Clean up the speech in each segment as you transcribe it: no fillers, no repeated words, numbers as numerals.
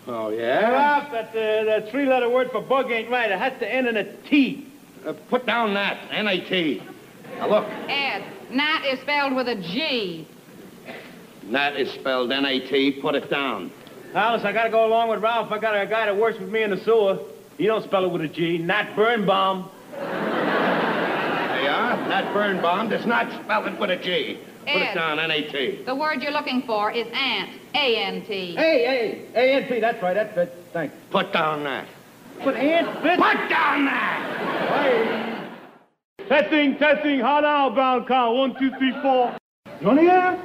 Oh, yeah? Stop. That three-letter word for bug ain't right. It has to end in a T. Put down Nat, N-A-T. Now, look. Ed, Nat is spelled with a G. Nat is spelled N-A-T. Put it down. Alice, I gotta go along with Ralph. I got a guy that works with me in the sewer. He don't spell it with a G. Nat Birnbaum. There you are. Nat Birnbaum does not spell it with a G. Put Ed, it down, N-A-T. the word you're looking for is ant, A-N-T. A-N-T, that's right, that fits. Thanks. Put down Nat. But ant fits. Put down Nat! Hey. Testing, hot outbound count. 1, 2, 3, 4. You wanna hear?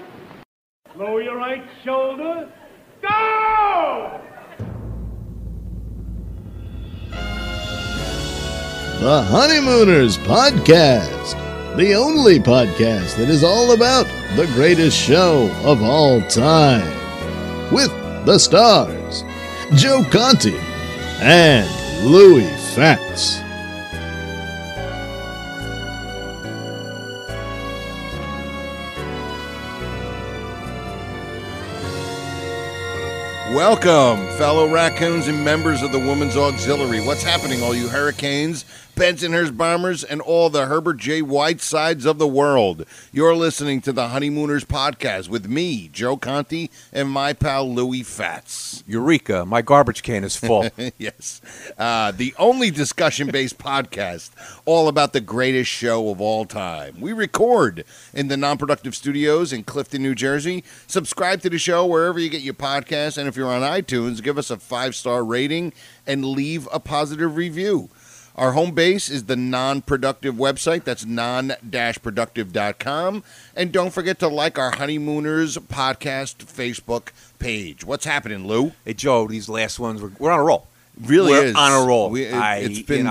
Lower your right shoulder. Go! The Honeymooners Podcast. The only podcast that is all about the greatest show of all time. With the stars, Joe Conti and Louis Fatts. Welcome, fellow raccoons and members of the Women's Auxiliary. What's happening, all you hurricanes, Bensonhurst bombers, and all the Herbert J. Whitesides of the world? You're listening to the Honeymooners Podcast with me, Joe Conti, and my pal Louis Fatts. Eureka, my garbage can is full. Yes. The only discussion-based podcast all about the greatest show of all time. We record in the Non-Productive Studios in Clifton, New Jersey. Subscribe to the show wherever you get your podcasts, and if you're on iTunes, give us a 5-star rating and leave a positive review. Our home base is the Non-Productive website. That's Non-Productive.com. And don't forget to like our Honeymooners Podcast Facebook page. What's happening, Lou? Hey, Joe, these last ones, we're on a roll. We're on a roll. I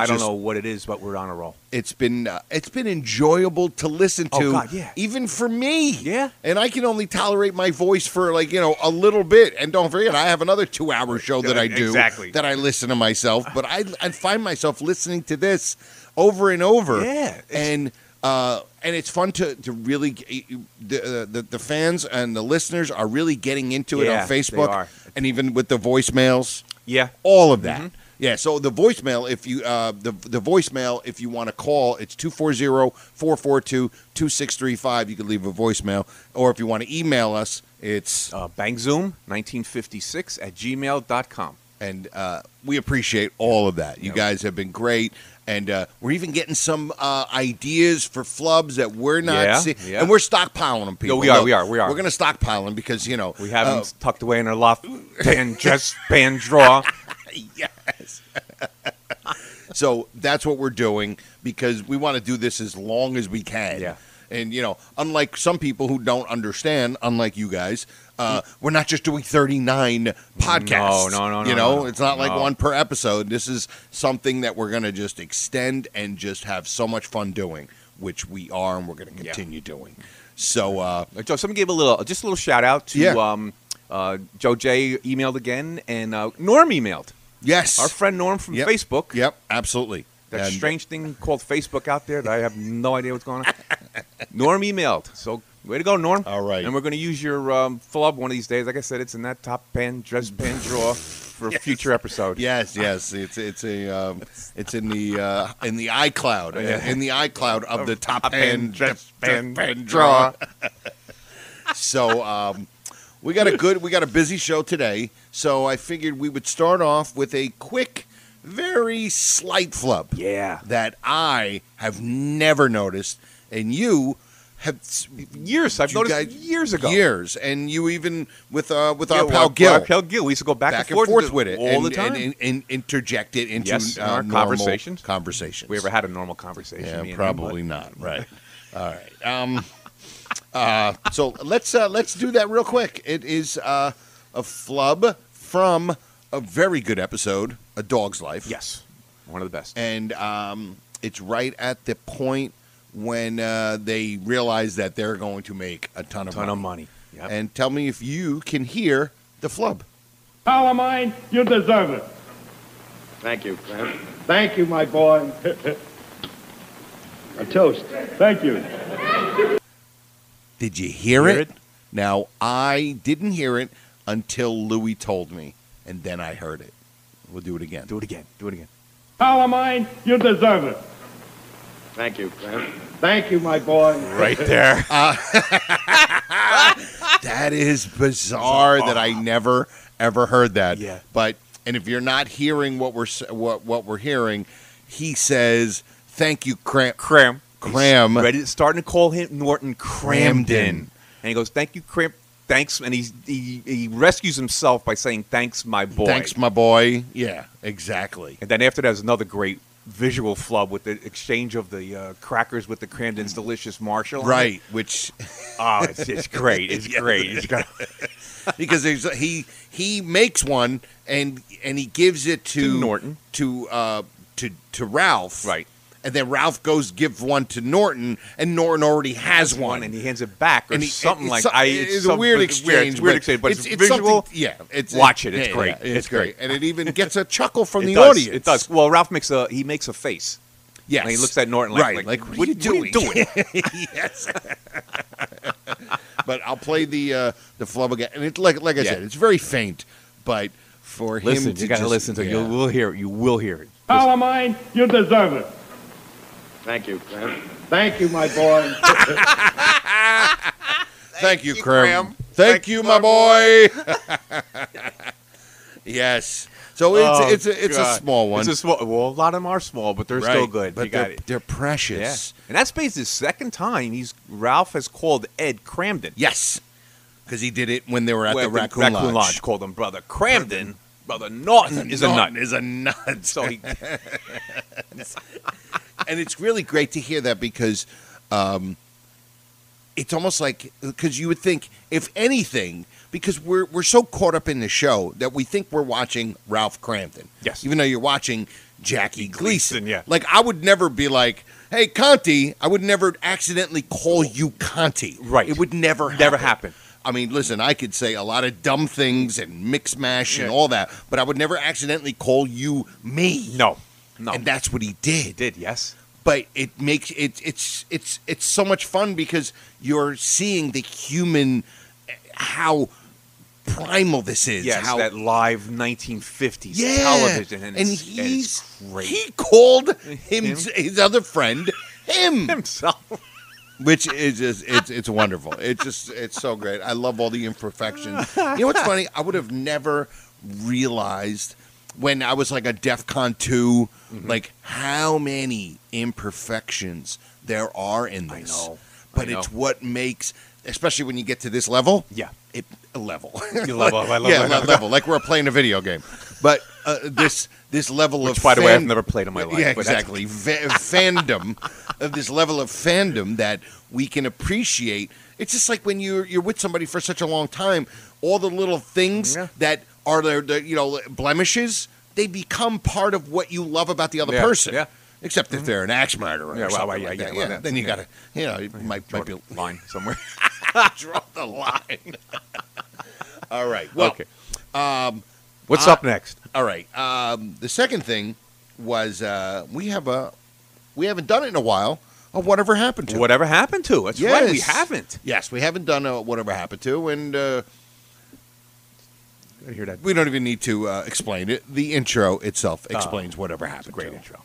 don't know what it is, but we're on a roll. It's been enjoyable to listen to, Oh, God, yeah. even for me. Yeah. And I can only tolerate my voice for a little bit. And don't forget, I have another 2-hour show that I do that I listen to myself. But I find myself listening to this over and over. Yeah. And it's fun to really the fans and the listeners are really getting into it on Facebook, they are. And even with the voicemails. Yeah. All of that. Mm-hmm. Yeah, so the voicemail, if you the voicemail, if you want to call, it's 240-442-2635. You can leave a voicemail. Or if you want to email us, it's bangzoom1956@gmail.com. And we appreciate all of that. You guys have been great. And we're even getting some ideas for flubs that we're not seeing. Yeah. And we're stockpiling them, people. We are. We're going to stockpile them because, we have them tucked away in our loft band drawer. Yes. So that's what we're doing because we want to do this as long as we can. Yeah. And, unlike some people who don't understand, unlike you guys, we're not just doing 39 podcasts. No. It's not like one per episode. This is something that we're going to just extend and just have so much fun doing, which we are and we're going to continue doing. So, Joe, someone gave a little shout out to Joe J. emailed again, and Norm emailed. Yes. Our friend Norm from Facebook. Yep, absolutely. That strange thing called Facebook out there that I have no idea what's going on. Norm emailed. So, way to go, Norm. All right. And we're going to use your flub one of these days. Like I said, it's in that top dress pan drawer for a future episode. Yes. It's in the iCloud. In the iCloud of the top pan dress pan drawer. So, we got a busy show today. So I figured we would start off with a quick, very slight flub. Yeah. That I have never noticed, and you have years. I've noticed years ago. Years, and you even with our pal Gil. Our pal Gil, we used to go back and forth with it all the time and interject it into our conversations. We ever had a normal conversation? Yeah, probably not. Right. All right. So let's do that real quick. It is a flub from a very good episode, A Dog's Life. Yes, one of the best. And it's right at the point when they realize that they're going to make a ton of money. Yep. And tell me if you can hear the flub. Pal of mine, you deserve it. Thank you, friend. Thank you, my boy. A toast. Thank you. Did you hear it? Now, I didn't hear it until Louis told me. and then I heard it. We'll do it again. Do it again. Do it again. Pal of mine, you deserve it. Thank you, Clem. Thank you, my boy. Right there. That is bizarre that I never ever heard that. Yeah. But and if you're not hearing what we're hearing, he says, "Thank you, Cram." He's starting to call him Norton Cramden. And he goes, "Thank you, Cram. Thanks." And he rescues himself by saying, "Thanks, my boy." Thanks, my boy. Yeah, exactly. And then after that, there's another great visual flub with the exchange of the crackers with the Cramden's delicious Marshall. Right, which it's great. It's great. It's got because he makes one and he gives it to Norton to Ralph. Right. And then Ralph goes give one to Norton, and Norton already has one, and he hands it back, or something like. It's a weird exchange. Weird exchange, but it's visual. Yeah, watch it. It's great. Yeah, it's great, and it even gets a chuckle from it the does, audience. It does. Well, Ralph makes a face. Yes, and he looks at Norton like what are you doing? Yes. But I'll play the flub again, and it's like I said, it's very faint, but for him, you got to listen to it. You will hear it. You will hear it. Pal of mine, you deserve it. Thank you, Clem. Thank you, my boy. Thank you, Cram. Thank you, my boy. Yes. So it's a small one. It's a small. Well, a lot of them are small, but they're still good. But they're precious. Yeah. And that's basically the second time Ralph has called Ed Cramden. Yes, because he did it when they were at the Raccoon Lodge. Called him Brother Cramden. Brother Norton is a nut. Is a nut. So he. And it's really great to hear that because it's almost like because you would think if anything. Because we're so caught up in the show that we think we're watching Ralph Cramden. Yes. Even though you're watching Jackie Gleason. Yeah. Like, I would never be like, hey, Conti. I would never accidentally call you Conti. Right. It would never happen. I mean, listen, I could say a lot of dumb things and mix-mash and all that, but I would never accidentally call you me. No. And that's what he did. He did, yes. But it makes it's so much fun because you're seeing the human, how primal this is. Yes, how, that live 1950s television. And he's great. He called his other friend himself. Which is just it's wonderful. It's so great. I love all the imperfections. You know what's funny? I would have never realized when I was like a DEF CON 2, like how many imperfections there are in this. I know. It's what makes, especially when you get to this level. Yeah. Level. You level. I love that. Level. Like we're playing a video game. But this level of by the way, I've never played in my life. Yeah, exactly. Fandom, this level of fandom that we can appreciate. It's just like when you're with somebody for such a long time, all the little things that are the blemishes, they become part of what you love about the other person. Yeah. Except if they're an axe murderer or something like that. Well, then you got to, you might be a line somewhere. draw the line. All right. Well, okay. What's up next? All right. The second thing was we haven't done it in a while. Whatever happened to? Whatever happened to? That's right. We haven't. Yes, we haven't done whatever happened to, and I hear that. we don't even need to explain it. The intro itself explains whatever happened. Great to. intro.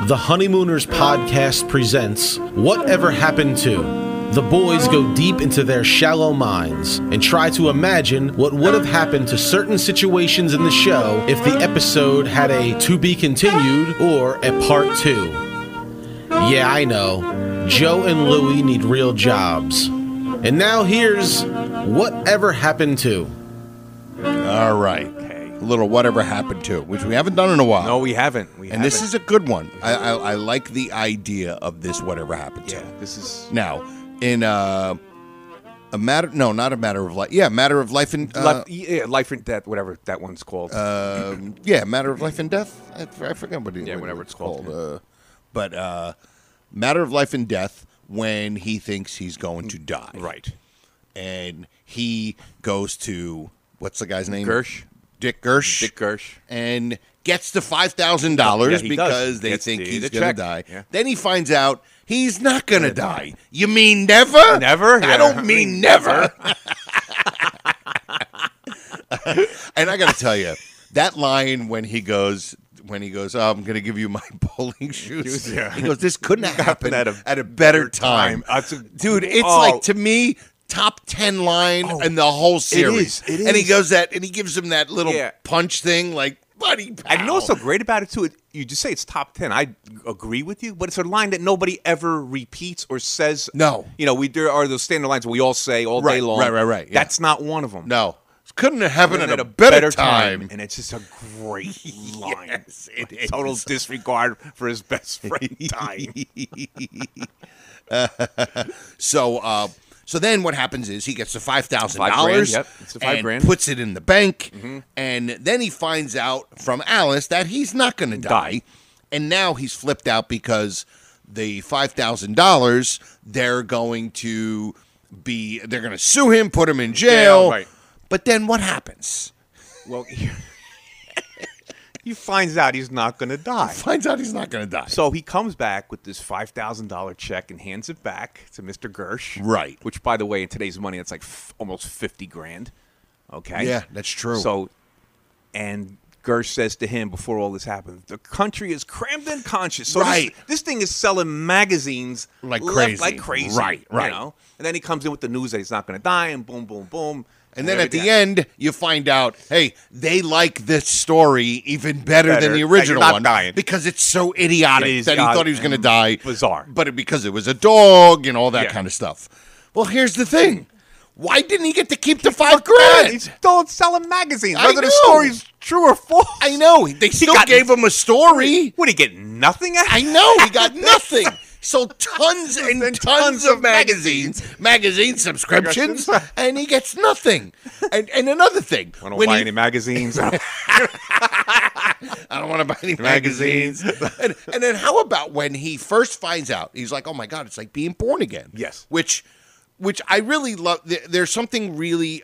The Honeymooners podcast presents Whatever Happened To. The boys go deep into their shallow minds and try to imagine what would have happened to certain situations in the show if the episode had a to be continued or a part 2. Yeah, I know. Joe and Louie need real jobs. And now here's Whatever Happened To. All right. A little Whatever Happened To, which we haven't done in a while. No, we haven't. This is a good one. I like the idea of this Whatever Happened To. Yeah, this is... Now, in a matter... No, not a matter of life. Yeah, matter of life and... life and death, whatever that one's called. Yeah, matter of life and death. I forget what whatever it's called. But matter of life and death when he thinks he's going to die. Right. And he goes to... What's the guy's name? Gersh. Dick Gersh. Dick Gersh. And gets the $5,000 Yeah, he because does. they Gets think the he's going to check. die. Yeah. Then he finds out he's not going to die. You mean never? Never? I Yeah. don't mean never. And I got to tell you, that line when he goes, oh, I'm going to give you my bowling shoes. Yeah. He goes, this couldn't have happened At at a better time. Dude, it's like, to me, top 10 line in the whole series. It is. And he goes that, and he gives him that little punch thing, like, buddy, pal. And you know what's so great about it, too? You just say it's top 10. I agree with you, but it's a line that nobody ever repeats or says. No. You know, there are those standard lines we all say all day long. Right. Yeah. That's not one of them. No. Couldn't have happened at a better time. And it's just a great line. Yes, it is. Total disregard for his best friend dying. So then what happens is he gets the $5,000. $5,000, yep. It's the and $5,000. puts it in the bank. And then he finds out from Alice that he's not going to die. And now he's flipped out because the $5,000, they're going to sue him, put him in jail. Right. But then what happens? Well, he finds out he's not going to die. Finds out he's not going to die. So he comes back with this $5,000 check and hands it back to Mr. Gersh. Right. Which, by the way, in today's money, it's like almost $50,000. Okay. Yeah, that's true. So, and Gersh says to him before all this happened, the country is crammed in conscious. So this thing is selling magazines like crazy. Right. You know? And then he comes in with the news that he's not going to die, and boom, boom, boom. And then at the end, you find out, hey, they like this story even better than the original one dying. because it's so idiotic that he thought he was going to die. Bizarre. But because it was a dog and all that kind of stuff. Well, here's the thing. Why didn't he get to keep the $5,000? He's still selling magazines. I Whether the know. story's true or false. I know. They still gave him a story. Would he get nothing out of I know. He got nothing. Sold tons and tons of magazine subscriptions, and he gets nothing. And another thing. I don't buy any magazines. I don't want to buy any magazines. And then how about when he first finds out, he's like, oh my God, it's like being born again. Yes. Which I really love. There's something really,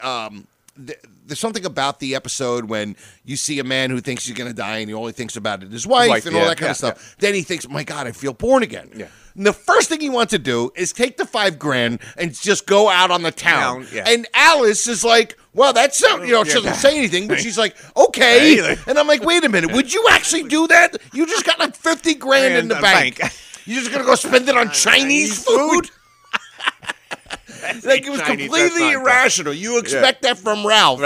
there's something about the episode when you see a man who thinks he's going to die and he only thinks about it his wife and all that kind of stuff. Yeah. Then he thinks, my God, I feel born again. Yeah. And the first thing he wants to do is take the $5,000 and just go out on the town. Yeah. And Alice is like, well, that's she doesn't say anything, but she's like, okay. And I'm like, wait a minute, would you actually do that? You just got like $50,000 in the bank. You're just gonna go spend it on Chinese food? Like it was completely irrational. You expect that from Ralph,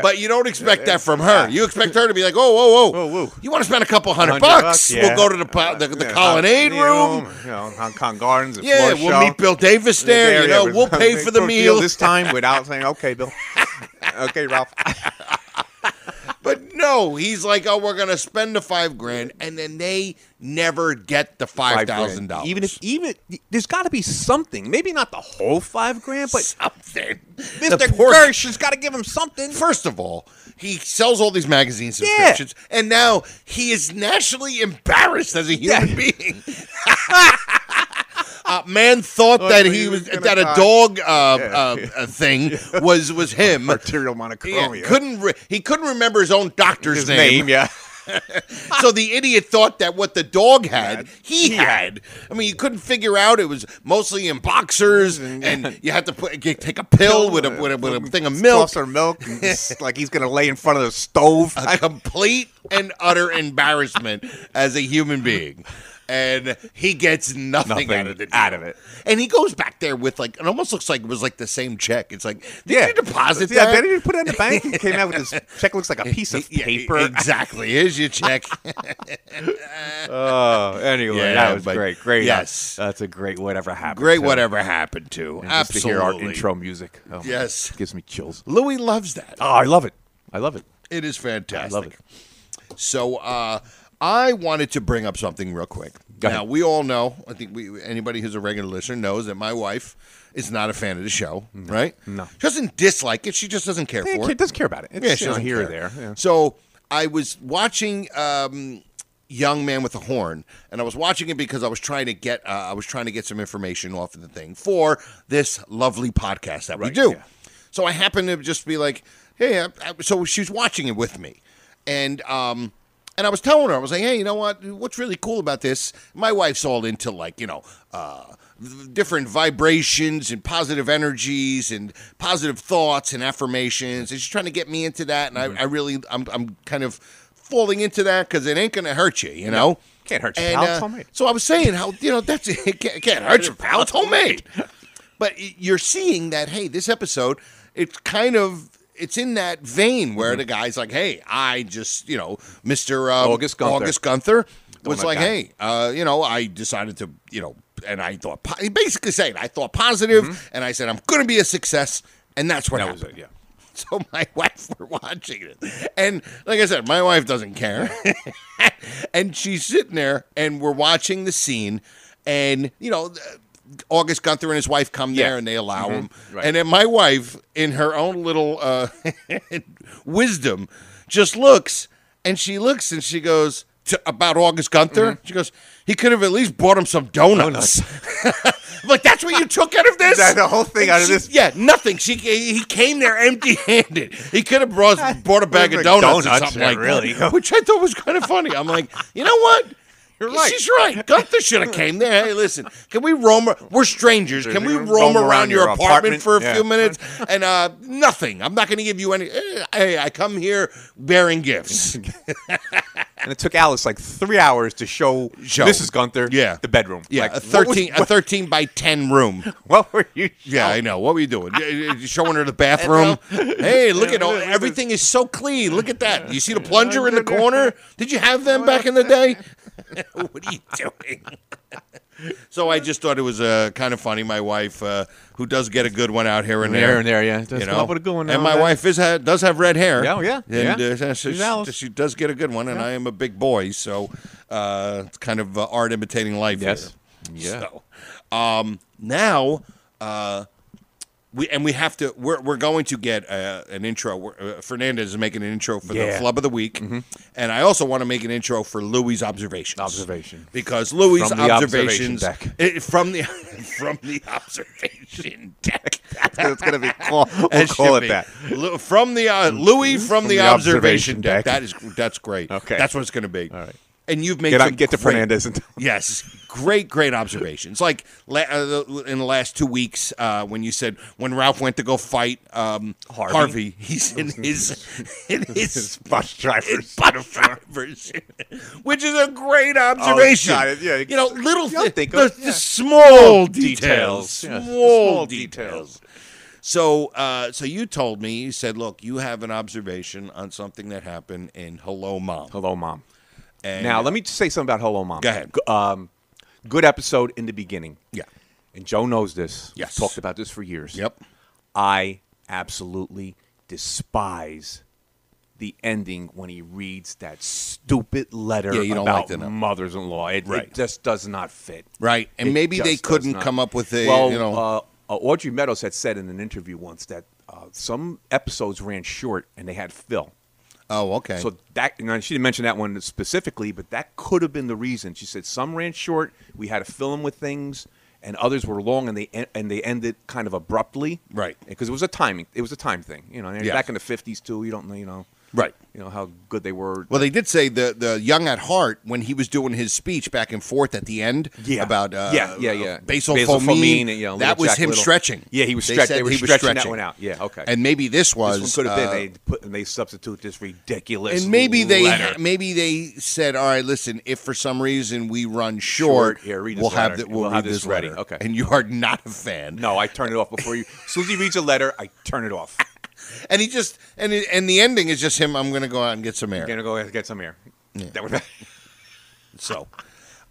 but you don't expect that from her. You expect her to be like, whoa. You want to spend a couple $100? We'll go to the Colonnade room, Hong Kong Gardens. We'll meet Bill Davis there. We'll pay for the meal this time without saying, okay, Bill. Okay, Ralph. But no, he's like, oh, we're going to spend the $5,000, and then they never get the $5,000. Even there's got to be something. Maybe not the whole $5,000, but something. Mr. Gersh has got to give him something. First of all, he sells all these magazine subscriptions, and now he is nationally embarrassed as a human being. Man thought that he was that a dog thing was him. Arterial monochromia. He couldn't remember his own doctor's name. Yeah. So the idiot thought that what the dog had, he had. I mean, you couldn't figure out it was mostly in boxers, and you had to take a pill with a thing of milk. Or milk, like he's gonna lay in front of the stove. A complete and utter embarrassment as a human being. And he gets nothing out of it. And he goes back there with it almost looks like it was like the same check. It's like, did you deposit that? Yeah, then he put it in the bank. He came out with this check. Looks like a piece of paper. Exactly. Here's your check. Anyway, that was great. Great. Yes. That's a great whatever happened. Great whatever happened to. And Absolutely. Just to hear our intro music. Oh, yes. Gives me chills. Louis loves that. Oh, I love it. It is fantastic. I love it. So, I wanted to bring up something real quick. Now, we all know, I think anybody who's a regular listener knows that my wife is not a fan of the show, right? No. She doesn't dislike it. She just doesn't care for it. She doesn't care about it. It's, she doesn't here care. or there. Yeah. So I was watching Young Man with a Horn, and I was watching it because I was trying to get some information off of the thing for this lovely podcast that we do. Yeah. So I happened to just be like, hey, so she's watching it with me. And And I was telling her, I was like, hey, you know what? What's really cool about this? My wife's all into different vibrations and positive energies and positive thoughts and affirmations. And she's trying to get me into that. And I'm kind of falling into that because it ain't going to hurt you, you know? Can't hurt you, pal. It's homemade. So I was saying how, that's it. Can't hurt you, pal. It's homemade. But you're seeing that, hey, this episode, it's in that vein where the guy's like, hey, I just, Mr. August Gunther was like, hey, I decided to, and I thought, he basically said, I thought positive, and I said, I'm going to be a success, and that's what happened. Was it, yeah. So my wife were watching it. And like I said, my wife doesn't care. And she's sitting there, and we're watching the scene, and, August Gunther and his wife come there, and they allow him. Right. And then my wife, in her own little wisdom, just looks, and she goes, about August Gunther, she goes, he could have at least bought him some donuts. I'm like, that's what you took out of this? That's the whole thing out of this? Yeah, nothing. He came there empty-handed. He could have bought a bag of donuts or something like that, which I thought was kind of funny. I'm like, you know what? You're right. She's right. Gunther should have came there. Hey, listen, can we roam? We're strangers. Can we roam around your apartment for a few minutes? And nothing. I'm not going to give you any. Hey, I come here bearing gifts. And it took Alice like 3 hours to show Mrs. Gunther the bedroom. Yeah, like, a 13 by 10 room. What were you showing? Yeah, I know. What were you doing? Showing her the bathroom? Hey, look at everything is so clean. Look at that. You see the plunger in the corner? Did you have them back in the day? What are you doing? So I just thought it was kind of funny. My wife, who does get a good one out here and there. Yeah. Does come up with a good one. And my wife does have red hair. Oh, yeah. And she does get a good one, and I am a big boy, so it's kind of art imitating life here. Yeah. So, now... We're going to get an intro. Fernandez is making an intro for the Flub of the Week, and I also want to make an intro for Louis' observations. Because Louis' observations from the observation deck. It's going to be cool. We'll call it that. From the Louis from the observation deck. That's great. Okay, that's what it's going to be. All right. And you've made get to Fernandez. Yes, great observations. Like in the last 2 weeks, when you said when Ralph went to go fight Harvey, he's in his bus drivers, which is a great observation. Oh, little the small details, small details. So you told me, you said, look, you have an observation on something that happened in Hello, Mom. Hello, Mom. And now, let me just say something about Hello, Mom. Go ahead. Good episode in the beginning. Yeah. And Joe knows this. Yes. We've talked about this for years. Yep. I absolutely despise the ending when he reads that stupid letter about mothers-in-law. It just does not fit. Right. And maybe they couldn't come up with a, Audrey Meadows had said in an interview once that some episodes ran short and they had fill. Oh, okay. So that, she didn't mention that one specifically, but that could have been the reason. She said some ran short, we had to fill them with things, and others were long, and they ended kind of abruptly. Right. Because it was a time thing. Back in the 50s too. You don't know. Right. How good they were. Well, they did say the Young at Heart, when he was doing his speech back and forth at the end about Basil Fomine, that was him stretching. Yeah, he was stretching. They were stretching that one out. Yeah, okay. And maybe this one could have been they substitute this ridiculous and maybe letter. they said, all right, listen, if for some reason we run short, we'll have this ready. letter. Okay. And you are not a fan. No, I turn it off before you. As soon as he reads a letter, I turn it off. And he just and the ending is just him. I'm going to go out and get some air. Going to go get some air. Yeah. That was so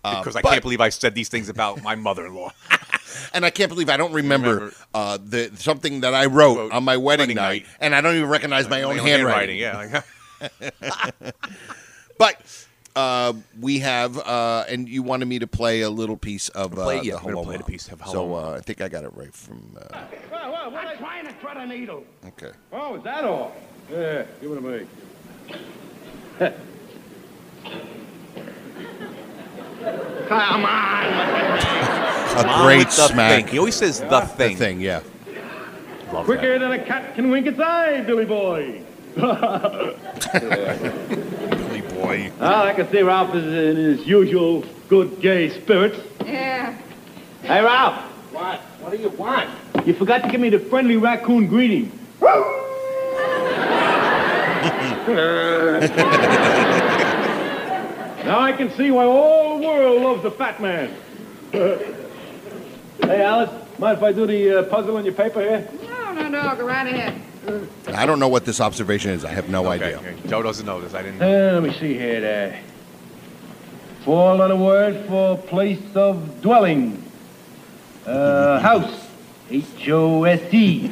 because I can't believe I said these things about my mother-in-law. And I can't believe I don't remember something that I wrote on my wedding night, and I don't even recognize my own handwriting. Yeah. But we have, and you wanted me to play a little piece of the Hello play Mom. the piece of Hello So Mom. I think I got it right from. I'm trying to thread a needle. Okay. Oh, is that all? Yeah, give it to me. Come on. A great smack. Thing. He always says the thing. The thing, yeah. Love Quicker that. than a cat can wink its eye, Billy boy. Billy Boy. boy. Well, I can see Ralph is in his usual good gay spirits. Yeah. Hey, Ralph. What? What do you want? You forgot to give me the friendly raccoon greeting. Now I can see why all the world loves the fat man. Hey, Alice, mind if I do the puzzle on your paper here? No, go right ahead. I don't know what this observation is. I have no idea. Okay. Joe doesn't know this. I didn't. Let me see here. There. 4-letter word for place of dwelling. House. H-O-S-E.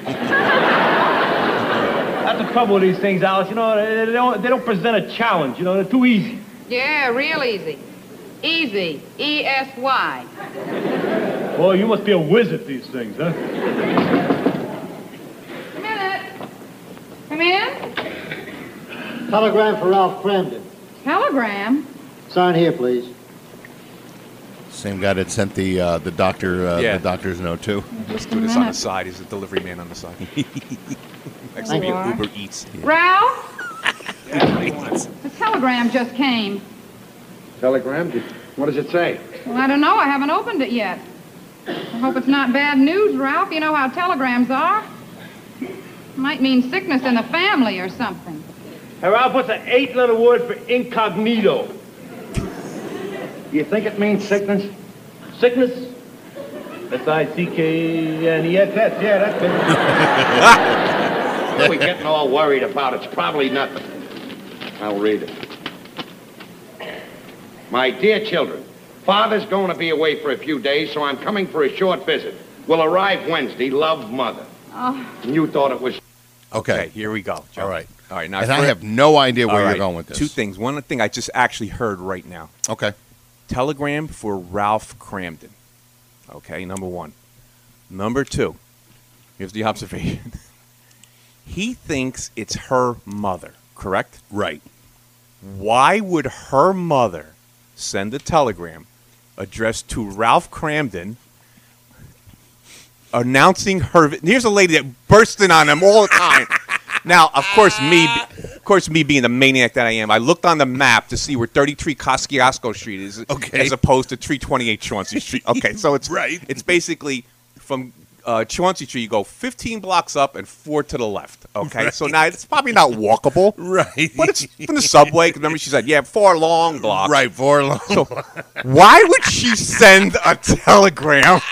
That's the trouble with these things, Alice. You know, they don't present a challenge. You know, they're too easy. Yeah, real easy. Easy. E-S-Y. Boy, you must be a wizard at these things, huh? A minute. Come in. Telegram for Ralph Cramden. Telegram? Sign here, please. Same guy that sent the doctor the doctor's note too. Let's do this on the side. He's a delivery man on the side. Next to me, Uber Eats. Yeah. Ralph? The telegram just came. Telegram? What does it say? Well, I don't know. I haven't opened it yet. I hope it's not bad news, Ralph. You know how telegrams are. Might mean sickness in the family or something. Hey, Ralph, what's an 8-letter word for incognito? You think it means sickness? Sickness? S-I-C-K-N-E-S-S. Yeah, that's it. What are we getting all worried about? It's probably nothing. I'll read it. My dear children, Father's going to be away for a few days, so I'm coming for a short visit. Will arrive Wednesday. Love, Mother. Oh. And you thought it was... Okay, here we go, Joe. All right. Now, and I have no idea where you're going with this. Two things. One thing I just actually heard right now. Okay. Telegram for Ralph Cramden. Okay, number one. Number two, here's the observation. He thinks it's her mother, correct? Right. Why would her mother send a telegram addressed to Ralph Cramden announcing her... Here's a lady that bursts in on him all the time. Now, of course, me being the maniac that I am, I looked on the map to see where 33 Kosciuszko Street is, as opposed to 328 Chauncey Street. Okay, so it's right. It's basically from Chauncey Street. You go 15 blocks up and 4 to the left. Okay, so now it's probably not walkable, right? But it's from the subway. Remember, she said, "Yeah, 4 long blocks." Right, 4 long. So why would she send a telegram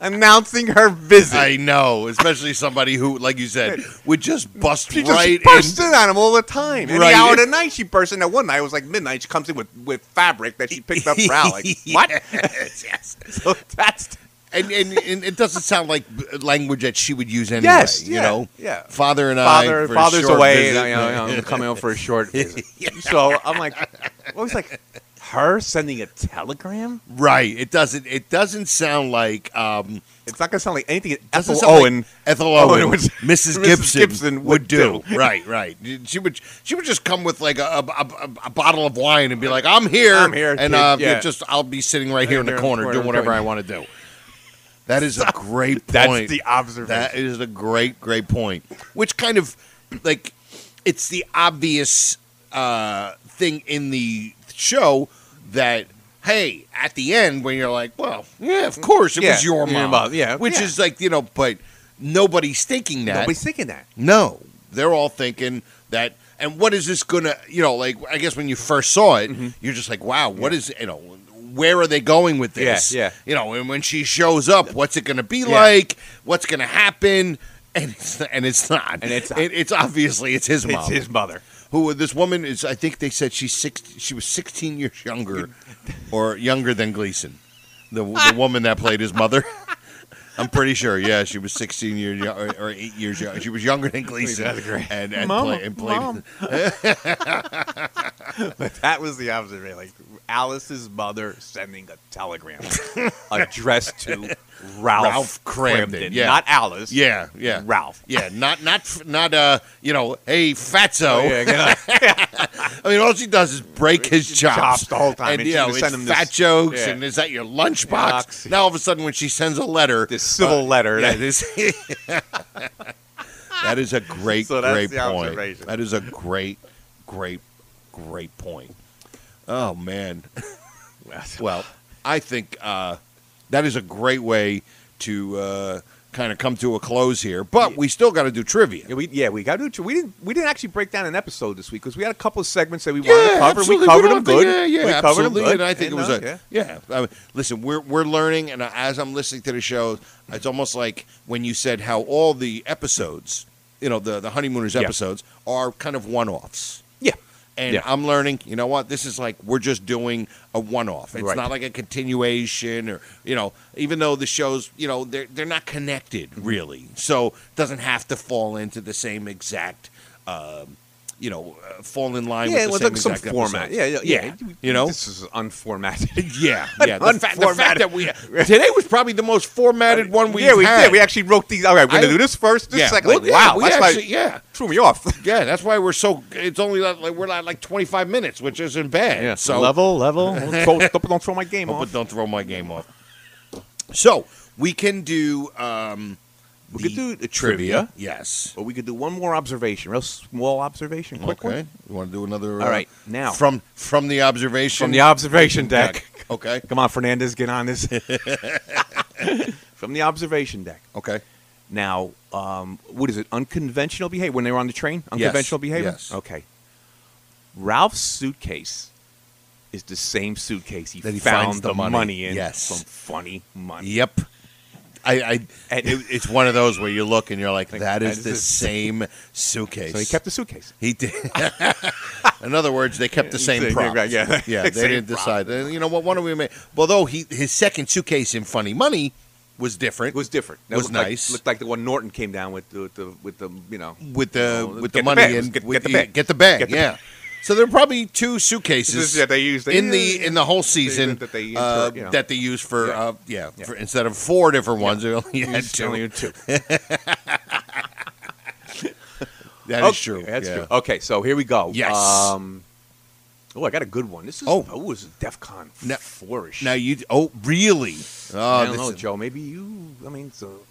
announcing her visit? I know, especially somebody who, like you said, would just bust she right just bursts in on him all the time. Any Right. hour of the night she bursts in. That one night it was like midnight. She comes in with fabric that she picked up for Al. Like, what? Yes. So that's... And it doesn't sound like language that she would use anyway. Yes, you know. Yeah. Father and Father's a short away. visit. I'm coming over for a short visit. So I'm like, always like, her sending a telegram? Right. It doesn't sound like. It's not going to sound like anything Ethel Owen. Ethel Owen, would, Mrs. Gibson would do. Right. She would just come with like a bottle of wine and be like, "I'm here, and I'll be sitting right here in the corner doing whatever I want to do." That is a great point. That's the observation. That is a great point. Which kind of like it's the obvious thing in the show that. Hey, at the end, when you're like, well, yeah, of course, it was your mom. Which is like, but nobody's thinking that. Nobody's thinking that. No. They're all thinking that, and what is this going to, like, I guess when you first saw it, you're just like, wow, what is, where are they going with this? Yeah. And when she shows up, what's it going to be like? What's going to happen? And it's not. And it's obviously, it's his mom. It's his mother. Who this woman is? I think they said she was 16 years younger, or younger than Gleason, the woman that played his mother. I'm pretty sure. Yeah, she was 16 years or 8 years young. She was younger than Gleason. That's great. And played. Mom. But that was the opposite. Like Alice's mother sending a telegram addressed to Ralph Cramden. Yeah. Not Alice. Yeah. Ralph. Yeah, not hey, fatso. I mean, all she does is break his chops the whole time. And, it's send him fat jokes, and is that your lunchbox? Now, all of a sudden, when she sends a letter. This civil letter. Yeah, that is a great point. Observation. That is a great Great point. Oh, man. Well, I think that is a great way to kind of come to a close here. But we still got to do trivia. We got to do. We didn't actually break down an episode this week because we had a couple of segments that we wanted to cover. Absolutely. We covered them good. Yeah, we covered them absolutely. good. And I think it was I mean, listen, we're learning, and as I'm listening to the show, it's almost like when you said how all the episodes, the Honeymooners episodes are kind of one-offs. Yeah. And I'm learning, you know what, this is like we're just doing a one-off. It's Right. not like a continuation or, even though the shows, they're not connected really. So it doesn't have to fall into the same exact, fall in line with the same like some exact format. episodes. Yeah. Yeah. This is unformatted. Yeah. The fact that today was probably the most formatted one we've we had. did. We actually wrote these. All right, we're going to do this first, this second. Well, Wow, we that's actually, why threw me off. Yeah, that's why we're so. It's only we're like 25 minutes, which isn't bad. Yeah. So Level. Don't throw my game off. But don't throw my game off. So we can do. We could do the trivia. Yes. But we could do one more observation, real small observation, quick one. You want to do another? All right, now from the observation. From the observation deck. Okay. Come on, Fernandez, get on this. From the observation deck. Okay. Now, what is it? Unconventional behavior when they were on the train. Unconventional behavior. Yes. Okay. Ralph's suitcase is the same suitcase he finds found the the money in. Yes. From Funny Money. Yep. It's one of those where you look and you're like, that is the same suitcase. So he kept the suitcase. He did. In other words, they kept the same props. Right, yeah. They didn't decide. You know what? One of we made. Although his second suitcase in Funny Money was different. Was different. That was nice. Looked like the one Norton came down with the with the get money the bag. and Get the bag. Get the bag. Get the Yeah. bag. So there are probably two suitcases they used in the whole season that they used that they used for for, instead of 4 different ones, they only had 2. Only had 2. That is true. That's true. Okay, so here we go. Yes. I got a good one. This is it's a DEFCON 4-ish. Now really? I don't know, Joe. Maybe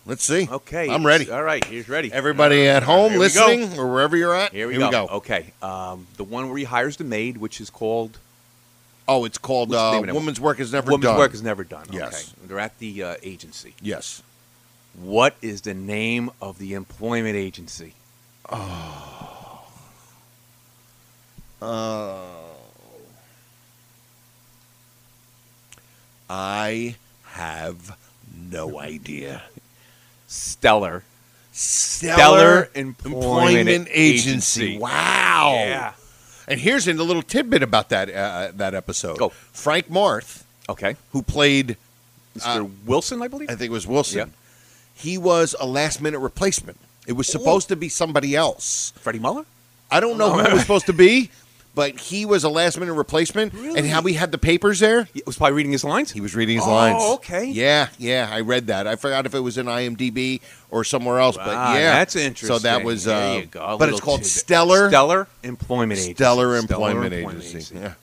let's see. Okay, I'm ready. All right, here's ready. Everybody at home listening or wherever you're at. Here we go. Okay, the one where he hires the maid, which is called. Oh, it's called Woman's Work Is Never Done. Woman's Work Is Never Done. Yes. Okay. They're at the agency. Yes. What is the name of the employment agency? I have no idea. Stellar Employment Agency. Wow. Yeah. And here's a little tidbit about that episode. Go. Frank Marth, Okay. who played Mr. Wilson, I believe? I think it was Wilson. Yeah. He was a last-minute replacement. It was supposed to be somebody else. Freddie Muller? I don't know who it was supposed to be, but he was a last-minute replacement. Really? And how we had the papers there. He was probably reading his lines? He was reading his lines. Oh, okay. Yeah, I read that. I forgot if it was in IMDb or somewhere else, but yeah. That's interesting. So that was, there you go. But it's called Stellar Employment Agency. Stellar Employment Agency. Yeah.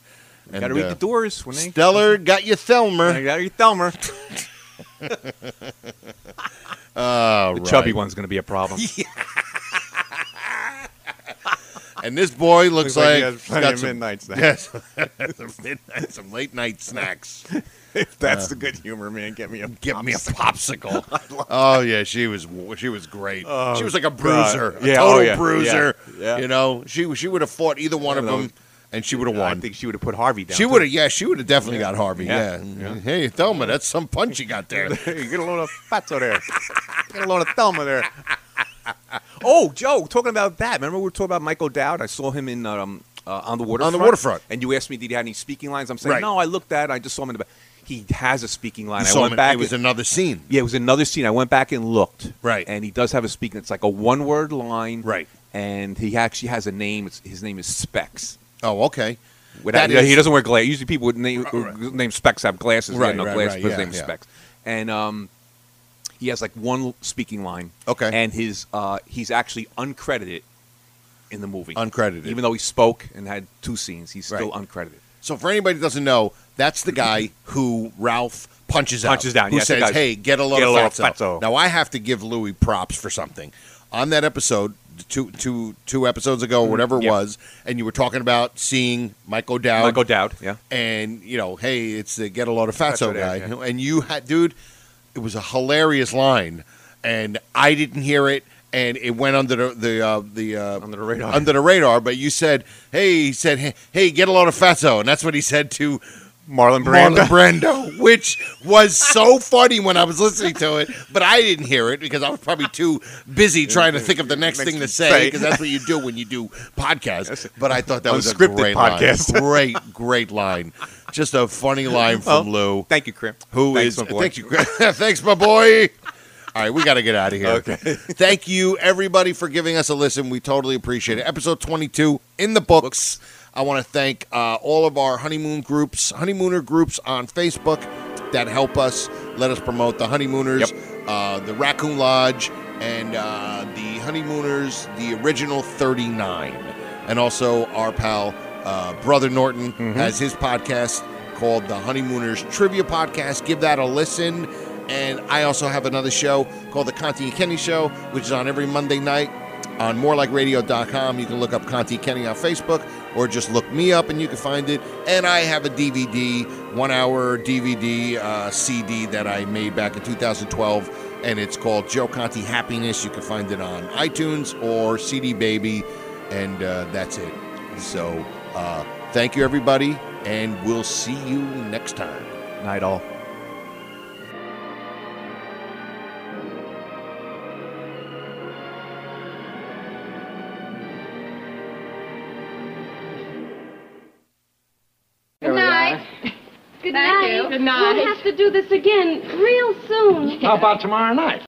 You got to read the doors when they. Stellar got you Thelmer. You got your Thelmer. The chubby one's going to be a problem. And this boy looks like he has plenty of midnight snacks. Yes, some late night snacks. That's the good humor, man. Get me a popsicle. Oh yeah, she was great. Oh, she was like a bruiser, God. a total bruiser. Yeah. You know, she would have fought either one of them, and she would have won. I think she would have put Harvey down. She would have. Yeah, she would have definitely got Harvey. Yeah. Yeah. Hey, Thelma, that's some punch you got there. You get a load of fatso there. Get a load of Thelma there. Oh, Joe, talking about that. Remember we were talking about Mike O'Dowd? I saw him in on the waterfront. On the waterfront. And you asked me, did he have any speaking lines? I'm saying, Right. no, I looked at it. I just saw him in the back. He has a speaking line. You I saw went him, back. it was another scene. Yeah, it was another scene. I went back and looked. Right. And he does have a speaking. It's like a one-word line. Right. And he actually has a name. His name is Specs. Oh, okay. He doesn't wear glasses. Usually people would name Specs have glasses. Right, He had no right, glasses, right, but yeah, his name is yeah. Specs. And he has like one speaking line. Okay. And he's actually uncredited in the movie. Uncredited. Even though he spoke and had 2 scenes, he's still uncredited. So for anybody who doesn't know, that's the guy who Ralph punches down. Who says, hey, get a load of fatso. Now, I have to give Louis props for something. On that episode, two episodes ago, or whatever it was, and you were talking about seeing Mike O'Dowd. Mike O'Dowd, yeah. And, hey, it's the Get a Load of Fatso guy. Yeah. And you had, dude, it was a hilarious line, and I didn't hear it, and it went under the radar. But you said, hey, get a load of Fatso, and that's what he said to Marlon Brando, which was so funny when I was listening to it, but I didn't hear it because I was probably too busy trying to think of the next thing to say, because that's what you do when you do podcasts. But I thought that was a great podcast. Line. Great line. Just a funny line from Lou. Thank you, Crim. Thank you, Crim. Thanks, my boy. All right, we got to get out of here. Okay. Thank you, everybody, for giving us a listen. We totally appreciate it. Episode 22 in the books. I want to thank all of our honeymooner groups on Facebook that help us, let us promote the Honeymooners, the Raccoon Lodge, and the Honeymooners, the original 39. And also our pal, Brother Norton, has his podcast called the Honeymooners Trivia Podcast. Give that a listen. And I also have another show called the Conti and Kenny Show, which is on every Monday night on morelikeradio.com. You can look up Conti Kenny on Facebook, or just look me up and you can find it. And I have a DVD, 1-hour DVD CD that I made back in 2012, and it's called Joe Conti Happiness. You can find it on iTunes or CD Baby, and that's it. So thank you, everybody, and we'll see you next time. Night all. Good night. Good night. We'll have to do this again real soon. How about tomorrow night?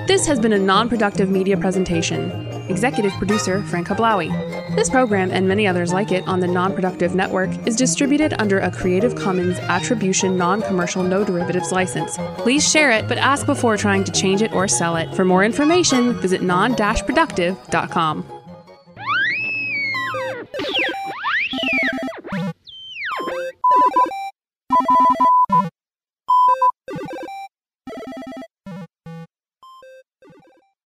This has been a non-productive media presentation. Executive producer, Frank Hablawi. This program and many others like it on the Non-Productive Network is distributed under a Creative Commons Attribution Non-Commercial No Derivatives license. Please share it, but ask before trying to change it or sell it. For more information, visit non-productive.com.